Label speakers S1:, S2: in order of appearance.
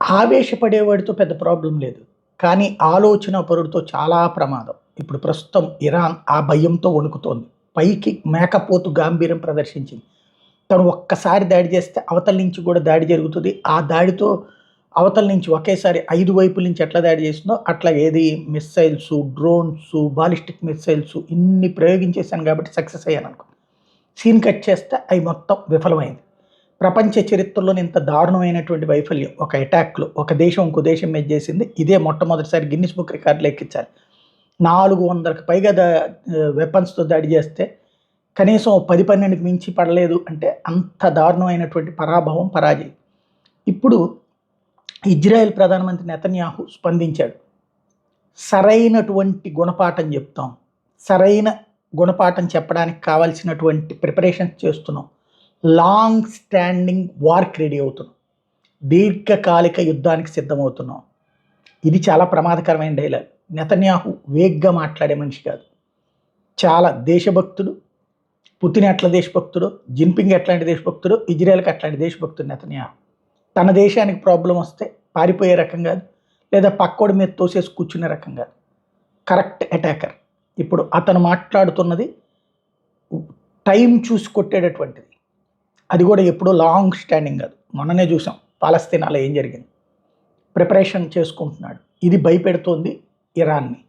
S1: ఆవేశపడేవాడితో పెద్ద ప్రాబ్లం లేదు. కానీ ఆలోచన పరుడితో చాలా ప్రమాదం. ఇప్పుడు ప్రస్తుతం ఇరాన్ ఆ భయంతో వణుకుతోంది. పైకి మేకపోతు గాంభీర్యం ప్రదర్శించింది. తను ఒక్కసారి దాడి చేస్తే అవతల నుంచి కూడా దాడి జరుగుతుంది. ఆ దాడితో అవతల నుంచి ఒకేసారి 5 వైపుల నుంచి ఎట్లా దాడి చేసిందో అట్లా ఏది మిస్సైల్సు, డ్రోన్సు, బాలిస్టిక్ మిస్సైల్సు ఇన్ని ప్రయోగించేశాను కాబట్టి సక్సెస్ అయ్యాననుకో. సీన్ కట్ చేస్తే అవి మొత్తం విఫలమైంది. ప్రపంచ చరిత్రలోనే ఇంత దారుణమైనటువంటి వైఫల్యం ఒక అటాక్‌లో ఒక దేశం ఇంకో దేశం మీద చేసింది. ఇదే మొట్టమొదటిసారి గిన్నిస్ బుక్ రికార్డులో ఎక్కించాలి. 400కి పైగా వెపన్స్‌తో దాడి చేస్తే కనీసం 10, 12కి మించి పడలేదు అంటే అంత దారుణమైనటువంటి పరాభవం, పరాజయం. ఇప్పుడు ఇజ్రాయెల్ ప్రధానమంత్రి నెతన్యాహు స్పందించాడు. సరైనటువంటి గుణపాఠం చెప్తాం. సరైన గుణపాఠం చెప్పడానికి కావాల్సినటువంటి ప్రిపరేషన్స్ చేస్తున్నాం. లాంగ్ స్టాండింగ్ వార్‌కి రెడీ అవుతున్నాం. దీర్ఘకాలిక యుద్ధానికి సిద్ధమవుతున్నాం. ఇది చాలా ప్రమాదకరమైన డైలాగ్. నెతన్యాహు వేగ్గా మాట్లాడే మనిషి కాదు. చాలా దేశభక్తుడు. పుతిన్ ఎట్లా దేశభక్తుడో, జిన్పింగ్ ఎట్లాంటి దేశభక్తుడో, ఇజ్రాయెల్‌కి అట్లాంటి దేశభక్తుడు నెతన్యాహు. తన దేశానికి ప్రాబ్లం వస్తే పారిపోయే రకం కాదు, లేదా పక్కోడి మీద తోసేసి కూర్చునే రకం కాదు. Correct attacker. ఇప్పుడు అతను మాట్లాడుతున్నది టైం చూసి కొట్టేటటువంటిది. అది కూడా ఎప్పుడో లాంగ్ స్టాండింగ్ కాదు. మొన్ననే చూసాం పాలస్తీనాలో ఏం జరిగింది. ప్రిపరేషన్ చేసుకుంటున్నాడు. ఇది భయపెడుతోంది ఇరాన్ని.